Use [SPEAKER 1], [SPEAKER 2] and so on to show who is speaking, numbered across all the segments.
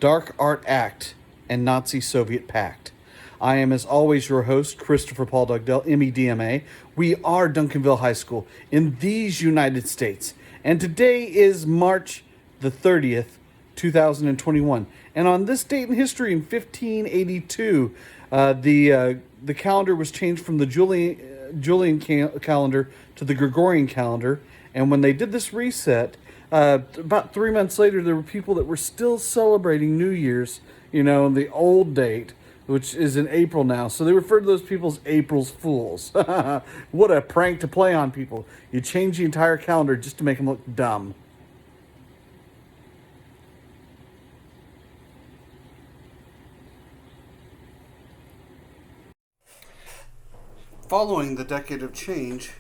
[SPEAKER 1] Dark Art Act, and Nazi Soviet Pact. I am, as always, your host, Christopher Paul Dugdale, MEDMA. We are Duncanville High School in these United States. And today is March the 30th, 2021. And on this date in history, in 1582, the calendar was changed from the Julian calendar to the Gregorian calendar. And when they did this reset, about 3 months later, there were people that were still celebrating New Year's, the old date, which is in April now. So they refer to those people as April's Fools. What a prank to play on people. You change the entire calendar just to make them look dumb. Following the decade of change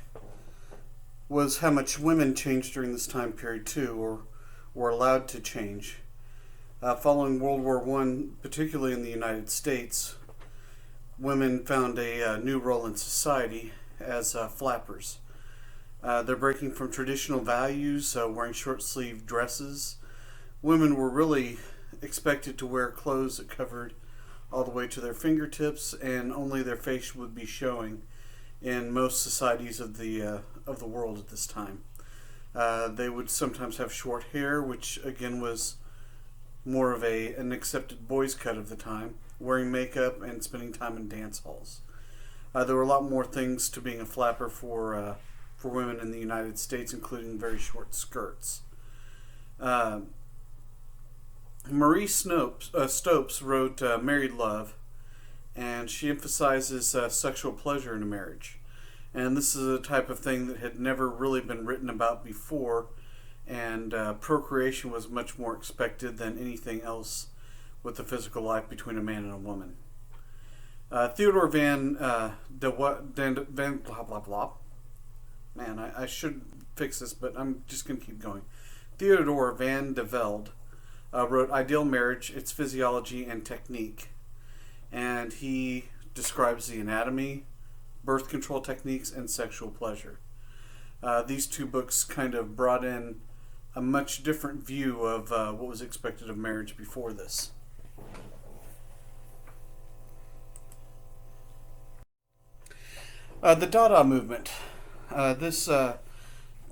[SPEAKER 1] was how much women changed during this time period too, or were allowed to change. Following World War I, particularly in the United States, women found a new role in society as flappers. They're breaking from traditional values, wearing short-sleeved dresses. Women were really expected to wear clothes that covered all the way to their fingertips, and only their face would be showing in most societies of the world at this time. They would sometimes have short hair, which again was more of an accepted boys' cut of the time, wearing makeup and spending time in dance halls. There were a lot more things to being a flapper for women in the United States, including very short skirts. Marie Stopes wrote Married Love, and she emphasizes sexual pleasure in a marriage. And this is a type of thing that had never really been written about before, and procreation was much more expected than anything else with the physical life between a man and a woman. Theodore Van blah blah blah. Man, I should fix this, but I'm just going to keep going. Theodore Van de Velde wrote Ideal Marriage, Its Physiology and Technique. And he describes the anatomy, birth control techniques, and sexual pleasure. These two books kind of brought in a much different view of what was expected of marriage before this. The Dada movement. This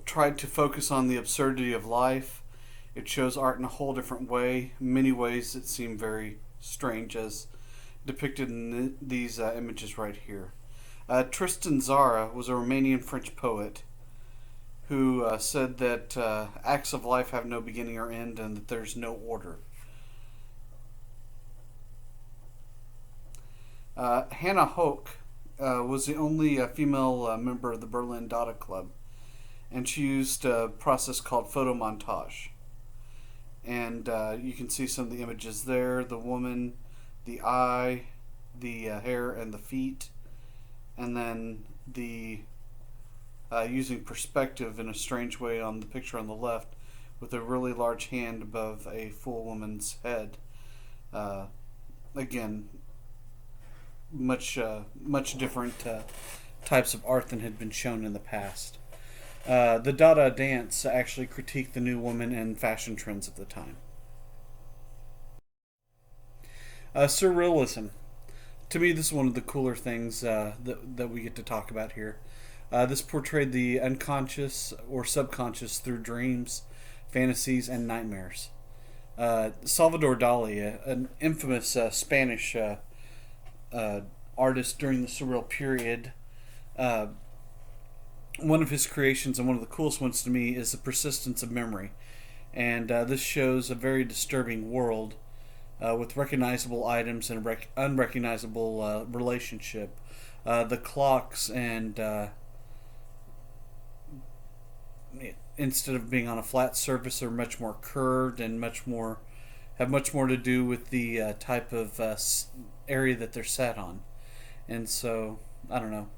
[SPEAKER 1] tried to focus on the absurdity of life. It shows art in a whole different way, many ways that seem very strange, as depicted in these images right here. Tristan Tzara was a Romanian French poet who said that acts of life have no beginning or end and that there's no order. Hannah Hoch was the only female member of the Berlin Dada Club, and she used a process called photo montage. And you can see some of the images there, the woman, the eye, the hair, and the feet, and then the using perspective in a strange way on the picture on the left with a really large hand above a full woman's head. Again, much different types of art than had been shown in the past. The Dada dance actually critiqued the new woman and fashion trends of the time. Surrealism. To me, this is one of the cooler things that we get to talk about here. This portrayed the unconscious or subconscious through dreams, fantasies, and nightmares. Salvador Dali, an infamous Spanish artist during the Surreal period, one of his creations, and one of the coolest ones to me, is the persistence of memory. And this shows a very disturbing world with recognizable items and a unrecognizable relationship. The clocks, and instead of being on a flat surface, are much more curved and have much more to do with the type of area that they're sat on. And so, I don't know.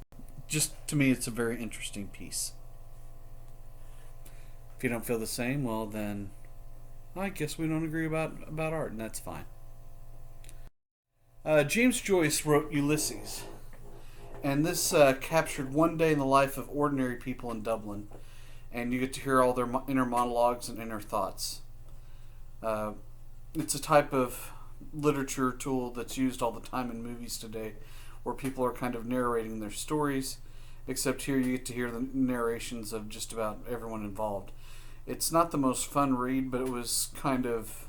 [SPEAKER 1] Just to me, it's a very interesting piece. If you don't feel the same, well then, I guess we don't agree about art, and that's fine. James Joyce wrote Ulysses, and this captured one day in the life of ordinary people in Dublin, and you get to hear all their inner monologues and inner thoughts. it's a type of literature tool that's used all the time in movies today, where people are kind of narrating their stories, except here you get to hear the narrations of just about everyone involved. It's not the most fun read, but it was kind of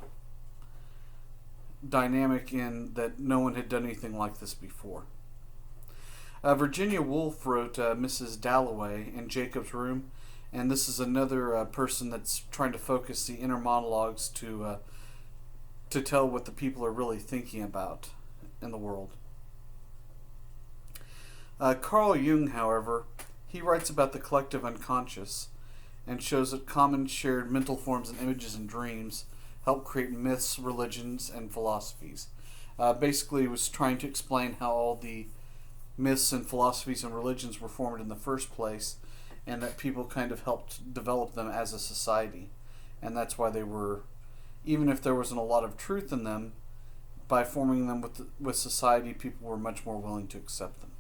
[SPEAKER 1] dynamic in that no one had done anything like this before. Virginia Woolf wrote Mrs. Dalloway in Jacob's Room, and this is another person that's trying to focus the inner monologues to tell what the people are really thinking about in the world. Carl Jung, however, he writes about the collective unconscious and shows that common shared mental forms and images and dreams help create myths, religions, and philosophies. Basically, he was trying to explain how all the myths and philosophies and religions were formed in the first place, and that people kind of helped develop them as a society. And that's why they were, even if there wasn't a lot of truth in them, by forming them with society, people were much more willing to accept them.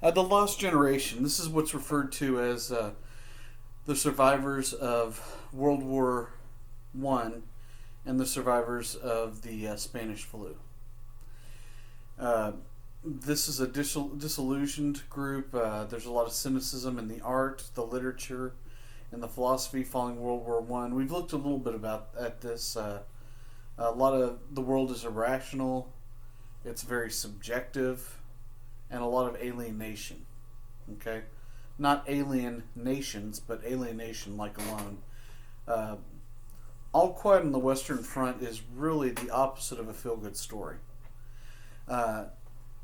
[SPEAKER 1] The Lost Generation. This is what's referred to as the survivors of World War I and the survivors of the Spanish flu. This is a disillusioned group. There's a lot of cynicism in the art, the literature, and the philosophy following World War I. We've looked a little bit at this. A lot of the world is irrational. It's very subjective, and a lot of alienation. Okay, not alien nations, but alienation like alone. All Quiet on the Western Front is really the opposite of a feel-good story.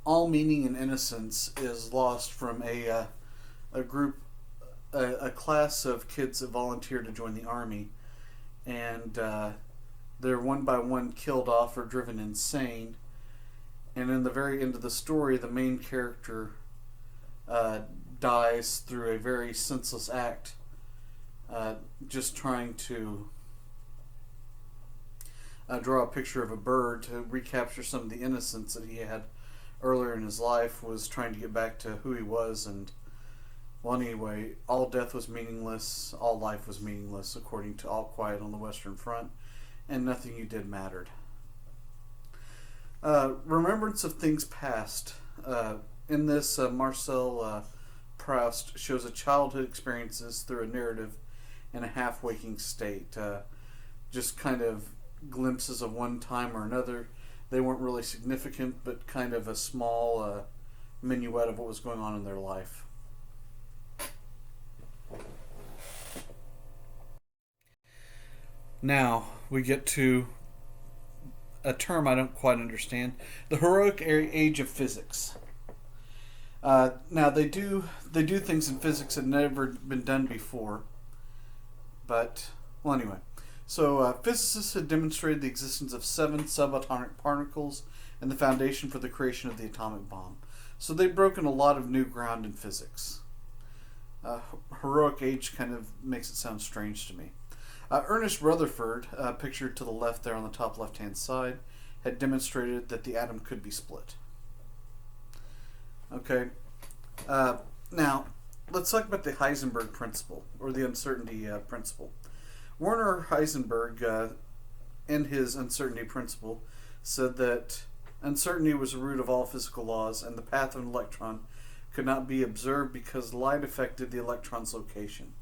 [SPEAKER 1] All meaning and innocence is lost from a group, a class of kids that volunteer to join the army, and they're one by one killed off or driven insane. And in the very end of the story, the main character dies through a very senseless act, just trying to draw a picture of a bird to recapture some of the innocence that he had earlier in his life, was trying to get back to who he was. And, well, anyway, all death was meaningless, all life was meaningless, according to All Quiet on the Western Front, and nothing you did mattered. Remembrance of Things Past. In this, Marcel Proust shows a childhood experiences through a narrative in a half-waking state. Just kind of glimpses of one time or another. They weren't really significant, but kind of a small minuet of what was going on in their life. Now we get to a term I don't quite understand: the heroic age of physics. Now they do things in physics that had never been done before, but well, anyway. So physicists had demonstrated the existence of 7 subatomic particles and the foundation for the creation of the atomic bomb. So they've broken a lot of new ground in physics. Heroic age kind of makes it sound strange to me. Ernest Rutherford, pictured to the left there on the top left-hand side, had demonstrated that the atom could be split. Okay. Now, let's talk about the Heisenberg principle, or the uncertainty principle. Werner Heisenberg, in his uncertainty principle, said that uncertainty was the root of all physical laws, and the path of an electron could not be observed because light affected the electron's location.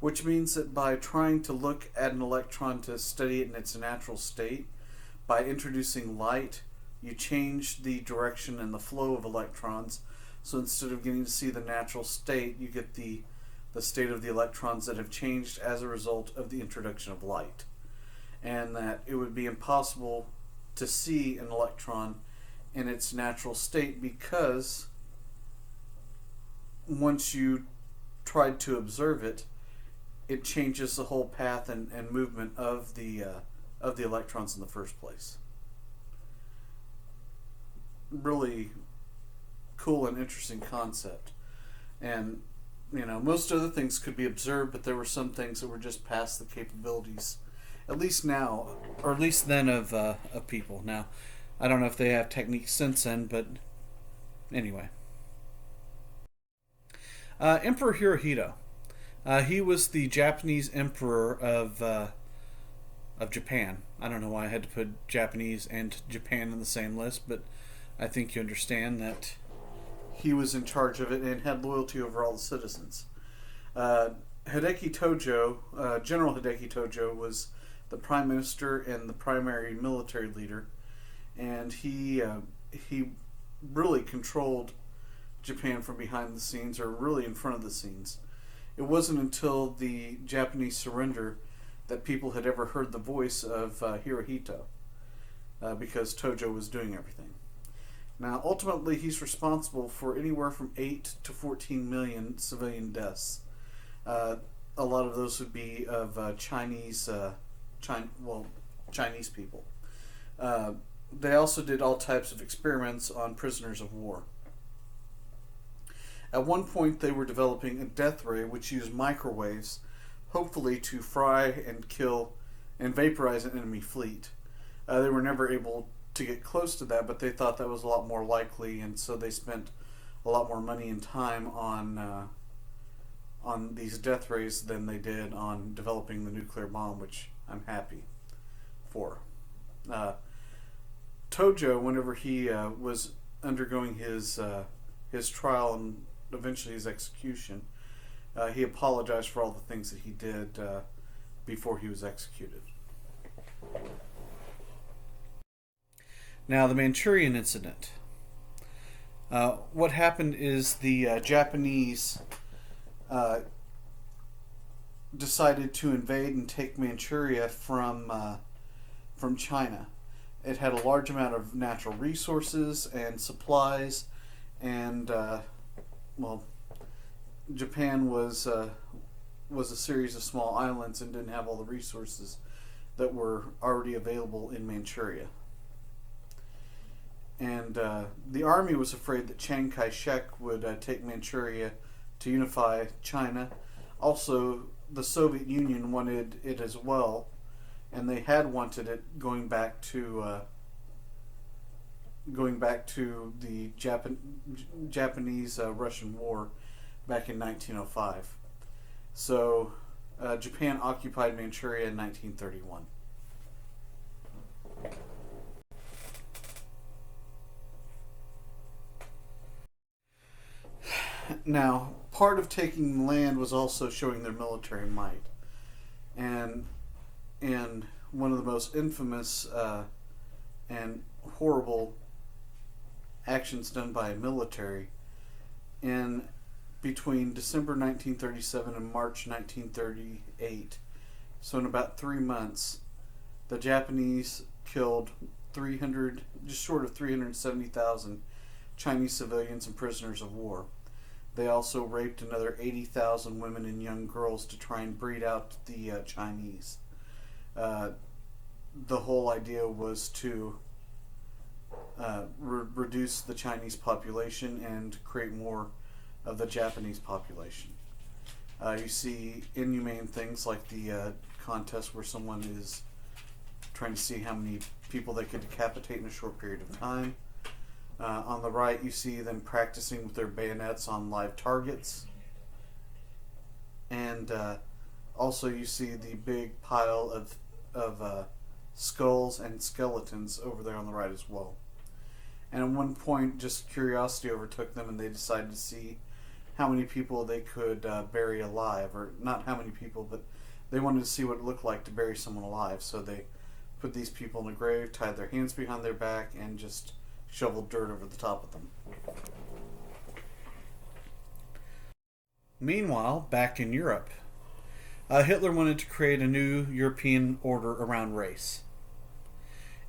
[SPEAKER 1] Which means that by trying to look at an electron to study it in its natural state, by introducing light, you change the direction and the flow of electrons. So instead of getting to see the natural state, you get the state of the electrons that have changed as a result of the introduction of light. And that it would be impossible to see an electron in its natural state because once you tried to observe it, it changes the whole path and movement of the electrons in the first place. Really cool and interesting concept. And most other things could be observed, but there were some things that were just past the capabilities, at least now, or at least then, of people. Now, I don't know if they have techniques since then, but anyway. Emperor Hirohito. He was the Japanese emperor of Japan. I don't know why I had to put Japanese and Japan in the same list, but I think you understand that he was in charge of it and had loyalty over all the citizens. Uh, Hideki Tojo, General Hideki Tojo, was the prime minister and the primary military leader, and he really controlled Japan from behind the scenes, or really in front of the scenes. It wasn't until the Japanese surrender that people had ever heard the voice of Hirohito, because Tojo was doing everything. Now, ultimately, he's responsible for anywhere from 8 to 14 million civilian deaths. A lot of those would be of Chinese people. They also did all types of experiments on prisoners of war. At one point, they were developing a death ray which used microwaves, hopefully to fry and kill and vaporize an enemy fleet. They were never able to get close to that, but they thought that was a lot more likely, and so they spent a lot more money and time on these death rays than they did on developing the nuclear bomb, which I'm happy for. Tojo, whenever he was undergoing his trial and eventually his execution, he apologized for all the things that he did before he was executed. Now, the Manchurian Incident. What happened is the Japanese decided to invade and take Manchuria from China. It had a large amount of natural resources and supplies, and Japan was a series of small islands and didn't have all the resources that were already available in Manchuria. And the army was afraid that Chiang Kai-shek would take Manchuria to unify China. Also, the Soviet Union wanted it as well, and they had wanted it going back to the Japanese-Russian War back in 1905. So Japan occupied Manchuria in 1931. Now, part of taking land was also showing their military might, and one of the most infamous and horrible actions done by a military in between December 1937 and March 1938. So in about 3 months, the Japanese killed just short of 370,000 Chinese civilians and prisoners of war. They also raped another 80,000 women and young girls to try and breed out the Chinese. The whole idea was to reduce the Chinese population and create more of the Japanese population. You see inhumane things like the contest where someone is trying to see how many people they could decapitate in a short period of time. On the right, you see them practicing with their bayonets on live targets. And also you see the big pile of skulls and skeletons over there on the right as well. And at one point, just curiosity overtook them, and they decided to see how many people they could bury alive. Or not how many people, but they wanted to see what it looked like to bury someone alive. So they put these people in a grave, tied their hands behind their back, and just shoveled dirt over the top of them. Meanwhile, back in Europe, Hitler wanted to create a new European order around race.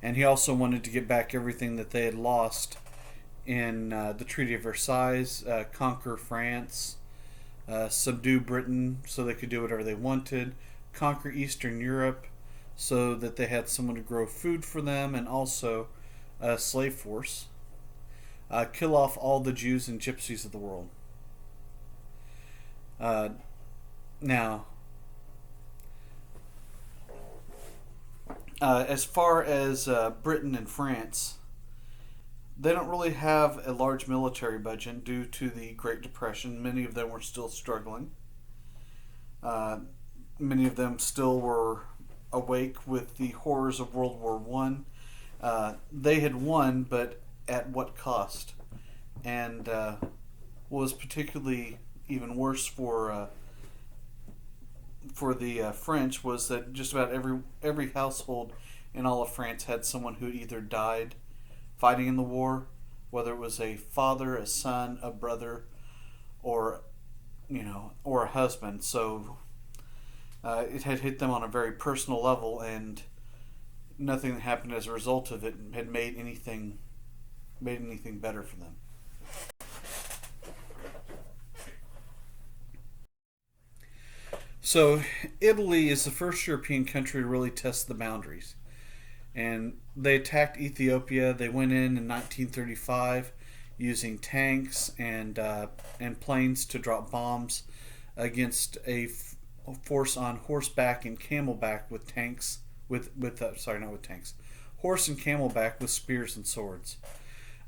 [SPEAKER 1] And he also wanted to get back everything that they had lost in the Treaty of Versailles, conquer France, subdue Britain so they could do whatever they wanted, conquer Eastern Europe so that they had someone to grow food for them, and also a slave force, kill off all the Jews and gypsies of the world. Now, as far as Britain and France, they don't really have a large military budget due to the Great Depression. Many of them were still struggling. Uh, Many of them still were awake with the horrors of World War One. They had won, but at what cost? And what was particularly even worse for the French was that just about every household in all of France had someone who either died fighting in the war, whether it was a father, a son, a brother, or or a husband. So it had hit them on a very personal level, and nothing that happened as a result of it had made anything better for them. So Italy is the first European country to really test the boundaries, and they attacked Ethiopia. They went in 1935 using tanks and planes to drop bombs against a force on horseback and camelback with tanks not with tanks, horse and camelback with spears and swords.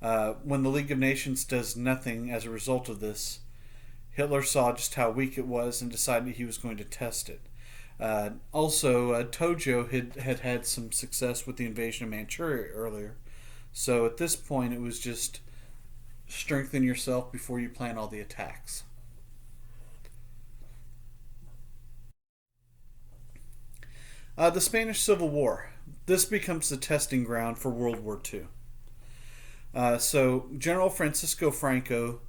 [SPEAKER 1] When the League of Nations does nothing as a result of this, Hitler saw just how weak it was and decided he was going to test it. Tojo had some success with the invasion of Manchuria earlier. So at this point, it was just strengthen yourself before you plan all the attacks. The Spanish Civil War. This becomes the testing ground for World War II. So General Francisco Franco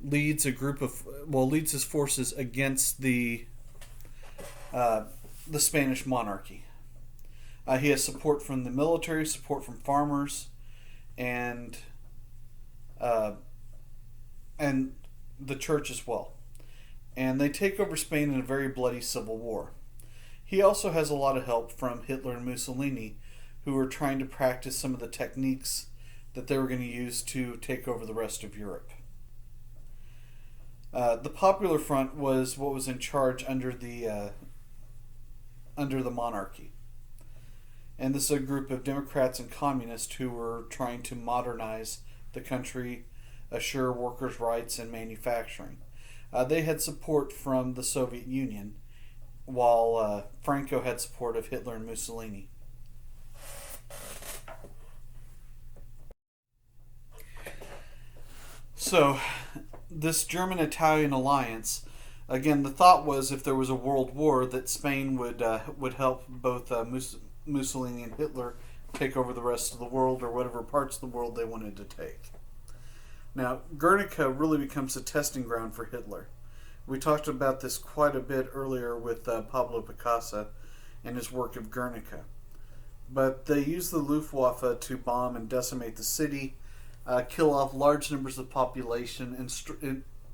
[SPEAKER 1] leads his forces against the Spanish monarchy. He has support from the military, support from farmers, and the church as well. And they take over Spain in a very bloody civil war. He also has a lot of help from Hitler and Mussolini, who were trying to practice some of the techniques that they were going to use to take over the rest of Europe. The Popular Front was what was in charge under the monarchy. And this is a group of Democrats and communists who were trying to modernize the country, assure workers' rights and manufacturing. They had support from the Soviet Union, while Franco had support of Hitler and Mussolini. So, this German-Italian alliance, again, the thought was if there was a world war that Spain would help both Mussolini and Hitler take over the rest of the world, or whatever parts of the world they wanted to take. Now, Guernica really becomes a testing ground for Hitler. We talked about this quite a bit earlier with Pablo Picasso and his work of Guernica. But they use the Luftwaffe to bomb and decimate the city, kill off large numbers of the population,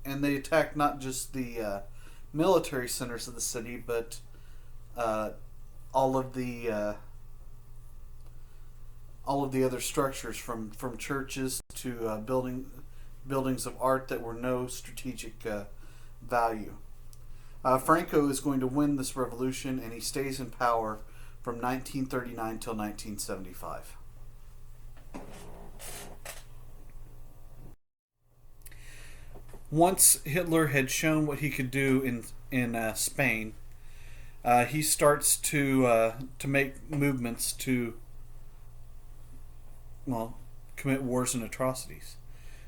[SPEAKER 1] and they attack not just the military centers of the city, but all of the other structures, from churches to buildings of art that were no strategic value. Franco is going to win this revolution, and he stays in power from 1939 till 1975. Once Hitler had shown what he could do in Spain, he starts to make movements to commit wars and atrocities.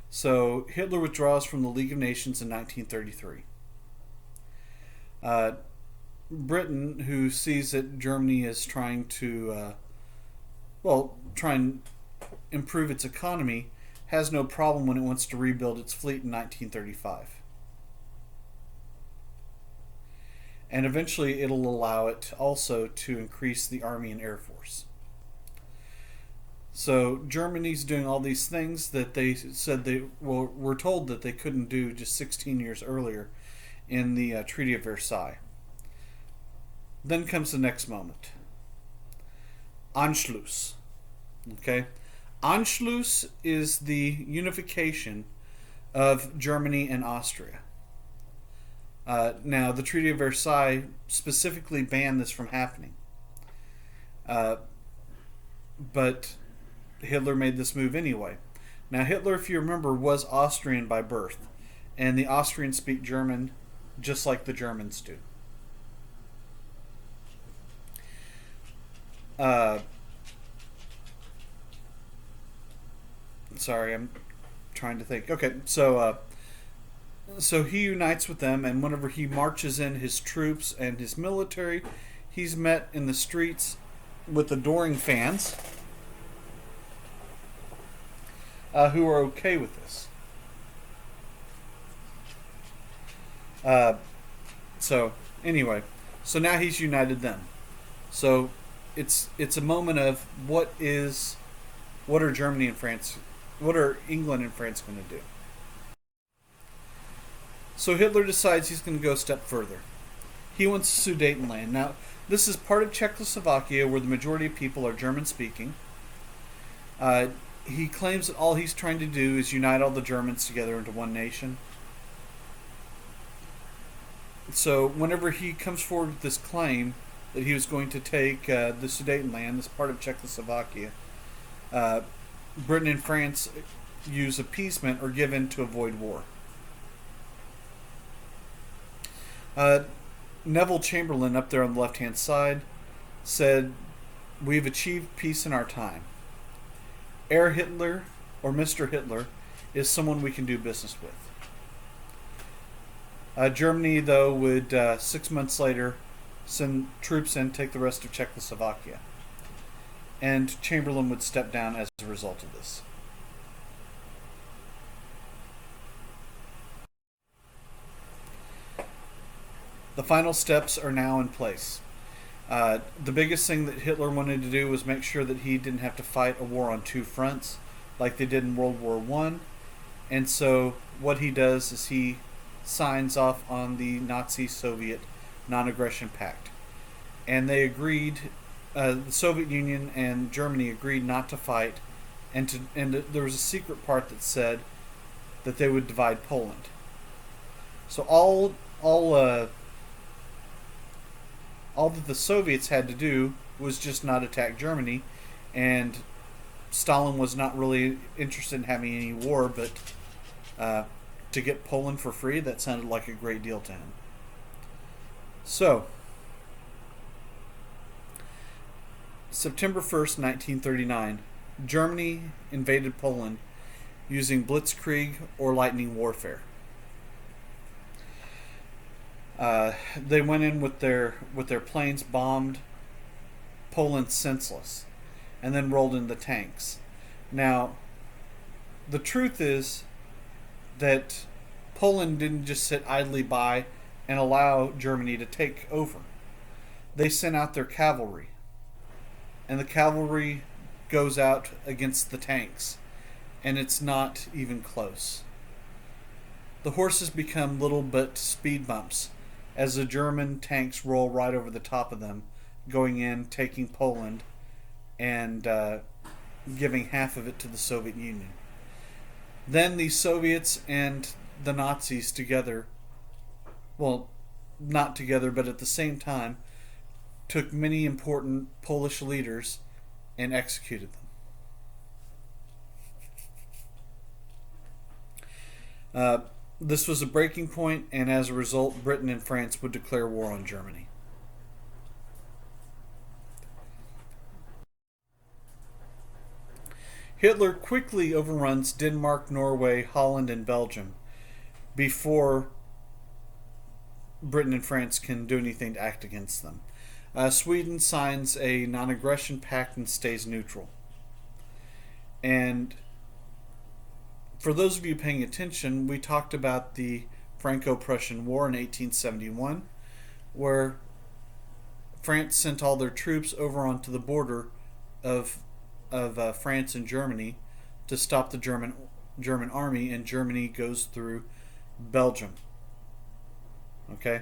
[SPEAKER 1] So Hitler withdraws from the League of Nations in 1933. Britain, who sees that Germany is trying to try and improve its economy, has no problem when it wants to rebuild its fleet in 1935. And eventually it'll allow it also to increase the Army and Air Force. So Germany's doing all these things that they said were told that they couldn't do just 16 years earlier in the Treaty of Versailles. Then comes the next moment. Anschluss. Okay? Anschluss is the unification of Germany and Austria. Now, the Treaty of Versailles specifically banned this from happening. But Hitler made this move anyway. Now, Hitler, if you remember, was Austrian by birth, and the Austrians speak German just like the Germans do.
[SPEAKER 2] Uh, sorry, I'm trying to think. Okay, so he unites with them, and whenever he marches in his troops and his military, he's met in the streets with adoring fans who are okay with this. Uh, so anyway, so now he's united them. So it's a moment of what are Germany and France, what are England and France going to do? So Hitler decides he's going to go a step further. He wants the Sudetenland. Now, this is part of Czechoslovakia where the majority of people are German speaking. He claims that all he's trying to do is unite all the Germans together into one nation. So whenever he comes forward with this claim that he was going to take the Sudetenland, this part of Czechoslovakia, uh, Britain and France use appeasement or give in to avoid war. Uh, Neville Chamberlain, up there on the left-hand side, said, "We've achieved peace in our time. Herr Hitler, or Mr. Hitler, is someone we can do business with." Germany, though, would 6 months later send troops in, take the rest of Czechoslovakia. And Chamberlain would step down as a result of this. The final steps are now in place. The biggest thing that Hitler wanted to do was make sure that he didn't have to fight a war on two fronts like they did in World War I. And so what he does is he signs off on the Nazi-Soviet non-aggression pact. And they agreed, the Soviet Union and Germany agreed not to fight, and there was a secret part that said that they would divide Poland. So all that the Soviets had to do was just not attack Germany, and Stalin was not really interested in having any war, but to get Poland for free, that sounded like a great deal to him. So, September 1st, 1939, Germany invaded Poland using blitzkrieg or lightning warfare. They went in with their planes, bombed Poland senseless, and then rolled in the tanks. Now, the truth is that Poland didn't just sit idly by and allow Germany to take over. They sent out their cavalry, and the cavalry goes out against the tanks, and it's not even close. The horses become little but speed bumps as the German tanks roll right over the top of them, going in, taking Poland, and giving half of it to the Soviet Union. Then the Soviets and the Nazis together, well, not together, but at the same time, took many important Polish leaders and executed them. This was a breaking point, and as a result, Britain and France would declare war on Germany. Hitler quickly overruns Denmark, Norway, Holland, and Belgium before Britain and France can do anything to act against them. Sweden signs a non-aggression pact and stays neutral. And for those of you paying attention, we talked about the Franco-Prussian War in 1871, where France sent all their troops over onto the border of France and Germany to stop the German army, and Germany goes through Belgium. Okay,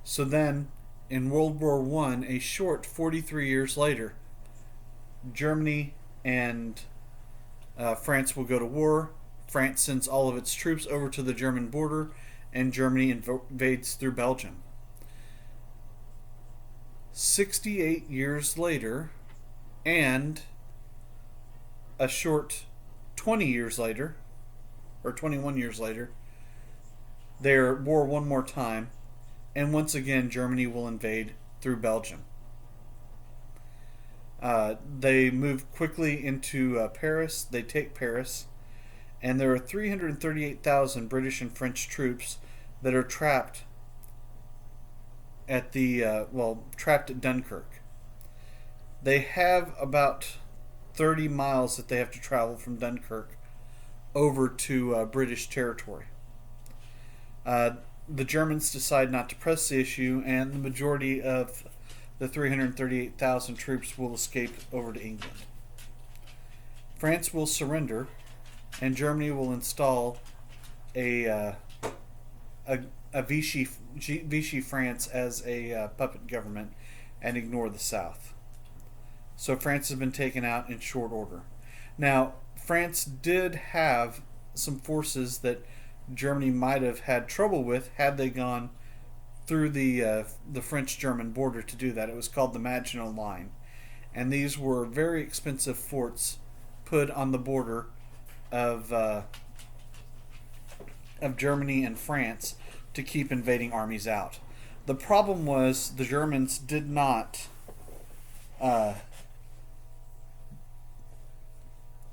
[SPEAKER 2] so then in World War I, a short 43 years later, Germany and France will go to war. France sends all of its troops over to the German border, and Germany invades through Belgium. 68 years later, and a short 20 years later, or 21 years later, they're at war one more time, and once again Germany will invade through Belgium. They move quickly into Paris. They take Paris, and there are 338,000 British and French troops that are trapped at trapped at Dunkirk. They have about 30 miles that they have to travel from Dunkirk over to British territory. The Germans decide not to press the issue, and the majority of the 338,000 troops will escape over to England. France will surrender, and Germany will install a Vichy France as a puppet government and ignore the South. So France has been taken out in short order. Now, France did have some forces that Germany might have had trouble with had they gone through the French-German border to do that. It was called the Maginot Line, and these were very expensive forts put on the border of Germany and France to keep invading armies out. The problem was the Germans did not.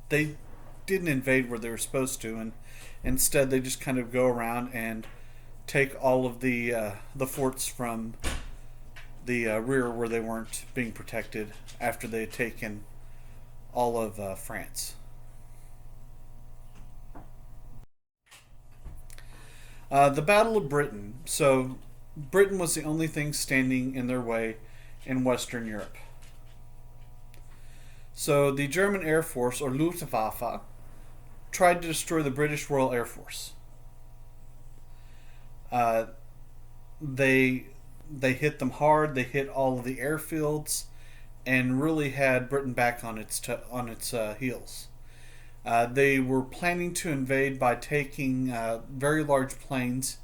[SPEAKER 2] They didn't invade where they were supposed to, and instead they just kind of go around and take all of the forts from the rear where they weren't being protected after they had taken all of France. The Battle of Britain. So Britain was the only thing standing in their way in Western Europe. So the German Air Force, or Luftwaffe, tried to destroy the British Royal Air Force. They hit them hard. They hit all of the airfields, and really had Britain back on its heels. They were planning to invade by taking very large planes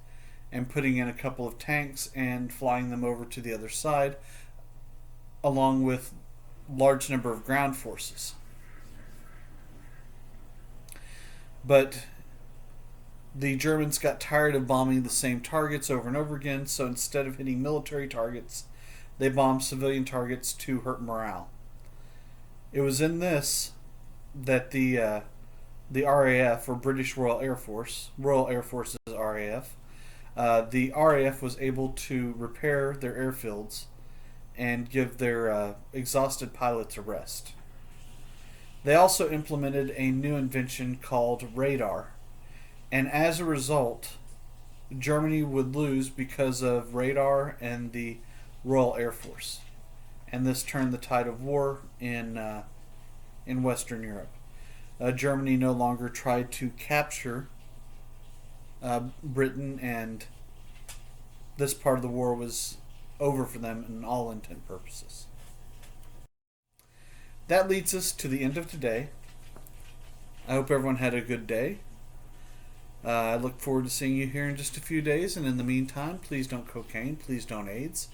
[SPEAKER 2] and putting in a couple of tanks and flying them over to the other side, along with large number of ground forces. But the Germans got tired of bombing the same targets over and over again, so instead of hitting military targets, they bombed civilian targets to hurt morale. It was in this that the RAF, or British Royal Air Force, Royal Air Force's RAF, the RAF was able to repair their airfields and give their exhausted pilots a rest. They also implemented a new invention called radar, and as a result, Germany would lose because of radar and the Royal Air Force, and this turned the tide of war in Western Europe. Germany no longer tried to capture Britain, and this part of the war was over for them in all intent and purposes. That leads us to the end of today. I hope everyone had a good day. I look forward to seeing you here in just a few days, and in the meantime, please don't cocaine, please don't AIDS,